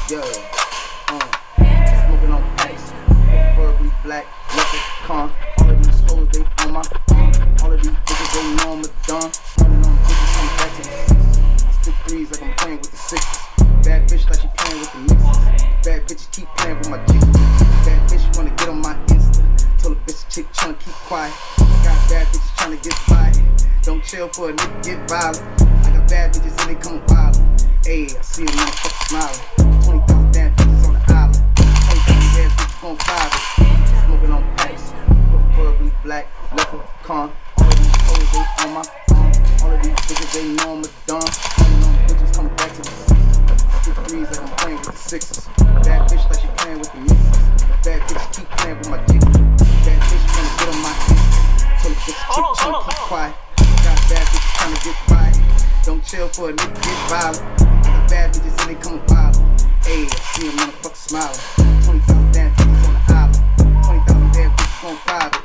Yeah, smoking on packs, preferably black, leprechaun. All of these hoes, they on my all of these bitches, they know I'm a don. Running on bitches, I'm back to the sixes. I stick threes like I'm playing with the sixes. Bad bitch like she playing with the mixes. Bad bitches keep playing with my jiggies. Bad bitch wanna get on my Insta. Told a bitch chick tryna keep quiet. I got bad bitches tryna get by. Don't chill for a nigga get violent. I got bad bitches and they come wild. Ayy, I see a motherfucker smiling. 20,000 damn bitches on the island. 20,000 damn bitches gon' private. Smoking on packs, preferably black, leprechaun. All of these hoes, they on my all of these bitches, they know I'm a don. Running on bitches, coming back to the sixes. Stick threes like I'm playing with the sixes. Bad bitch like she playing with the mixes. Bad bitches keep playing with my jiggies. Bad bitch wanna get on my Insta. Told a bitch chick tryna keep quiet. Got bad bitches tryna get by. Don't chill for a nigga get violent. I got bad bitches and they coming wild. Ayy, I see a motherfucker smiling. 20,000 damn bitches on the island. 20,000 damn bitches gon' private.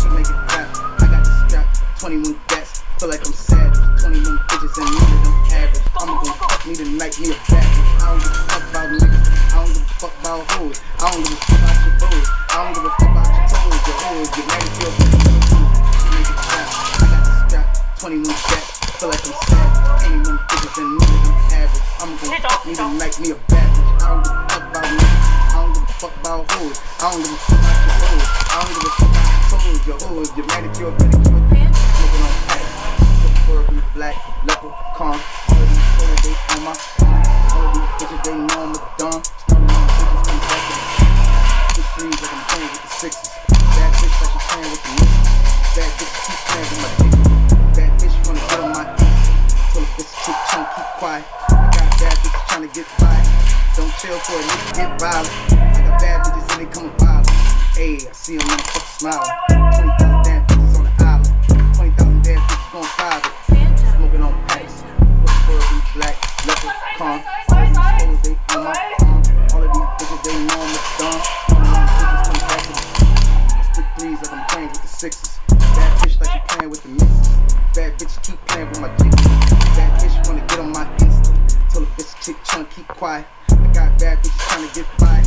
She make it clap. I got the strap. 21 gats. Feel like I'm savage. 21 bitches and none of them average. I'ma gon' fuck me tonight, me a bad bitch. I don't give a fuck about niggas. I don't give a fuck about hoes. I don't give a fuck about your bros. I don't give a fuck about your toes. Your hoes get mad at your bitch. She make it clap. I got the strap. 21 gats. Feel like I'm savage. 21 bitches and none of them average. I'ma gon' fuck me tonight, me a bad bitch. I don't give a fuck about niggas. I don't give a fuck about hoes. I don't give a fuck about your hoes. I don't give a fuck about your toes. Your hoes get mad at your bitch. Smoking on packs, preferably black, leprechaun. All of these hoes, they on my all of these bitches, they know I'm a don. Stunning on bitches, come back to the stick threes like I'm playing with the sixes. Bad bitch like she playing with the mixes. Bad bitch keep playing with my jiggies. Bad bitch wanna get on my Insta. Told a bitch chick tryna keep quiet. I got bad bitches tryna get by. Don't chill for a nigga get violent. I got bad bitches and they coming wild. Ayy, I see a motherfucker smiling. 20,000 damn bitches on the island. 20,000 damn bitches gon' private. Smoking on packs, preferably black, leprechaun. All of these hoes, they on my all of these bitches, they know I'm a don. All of these bitches come back to the stick threes like I'm playing with the sixes. Bad bitch like she playing with the mixes. Bad bitches keep playing with my jiggies. Bad bitch wanna get on my Insta. Told a bitch chick tryna keep quiet. I got bad bitches tryna get by.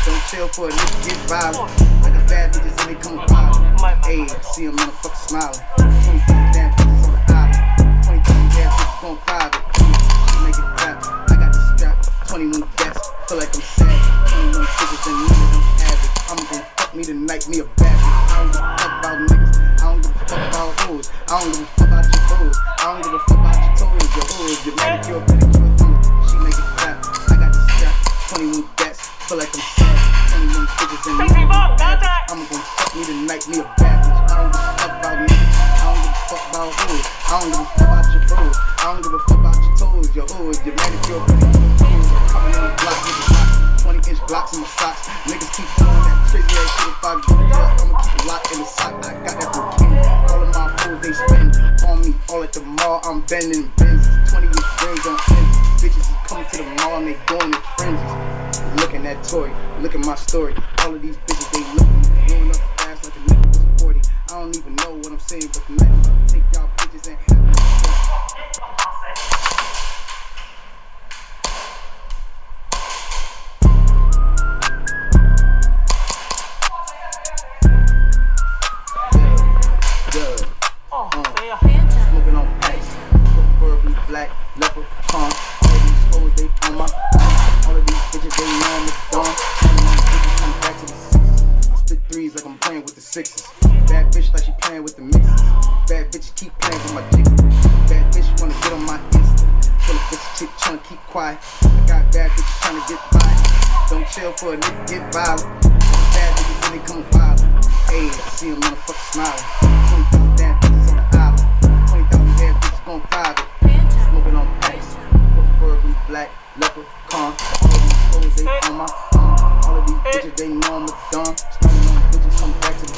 Don't chill for a nigga get violent. I got bad bitches and they coming wild. Ayy, I see a motherfucker smiling. 20,000 damn bitches on the island. 20,000 damn bitches gon' private. She make it clap. I got the strap. 21 gats. Feel like I'm savage. 21 bitches and none of them average. I'ma gon' fuck me tonight, me a bad bitch. I don't give a fuck about niggas. I don't give a fuck about hoes. I don't give a fuck about your bros. I don't give a fuck about your toes. Your hoes, your manicure, pedicure. She make it clap. I got the strap. 21 gats. Feel like I'm savage. 21 bitches and none of them average. I'ma gon' fuck me tonight, me a bad bitch. I don't give a fuck about niggas. I don't give a fuck about hoes. I don't give a fuck about your bros. I don't give a fuck about your toes. Your hoes, your manicure, pedicure. Coming on the block with the socks. 20-inch blocks in my socks. Niggas keep doing that crazy ass shit. If I go to jail, I'ma keep a lock in the sock. I got that from King. All of my hoes, they spend on me. All at the mall, I'm bending Benzes. 20-inch rings on ends. Bitches is coming to the mall and they going in frenzies. Looking at Tory, look at my story. All of these bitches, they look me. Growing up fast like a nigga was 40. I don't even know what I'm saying, but tonight I'm about to take y'all bitches and have them. Smoking on packs, preferably black, leprechaun. All of these hoes, they on my all of these bitches, they know I'm a don. All of these bitches come back to the sixes. I spit threes like I'm playing with the sixes. Bad bitch like she playing with the mixes. Bad bitches keep playing with my jiggies. Bad bitch wanna get on my Insta. Tell a bitch chick tryna keep quiet. I got bad bitches tryna get by. Don't chill for a nigga get violent. I got bad bitches and they come wild. Ayy, I see a motherfucker smiling. 20,000 damn bitches on the island. 20,000 damn bitches gon' private. Smoking on packs, preferably black, leprechaun. All of these hoes, they on my all of these bitches, they know I'm a don. Stunning on bitches, come back to the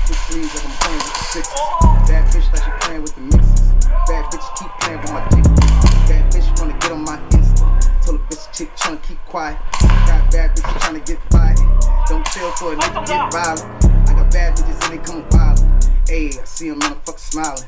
stick threes like I'm playing with the sixes. Bad bitch like she playing with the mixes. Bad bitches keep playing with my jiggies. Bad bitch wanna get on my Insta. Told a bitch chick tryna keep quiet. Got bad bitches tryna get by. Don't chill for a nigga get violent. I got bad bitches and they coming wild. Ayy, I see a motherfucker smiling.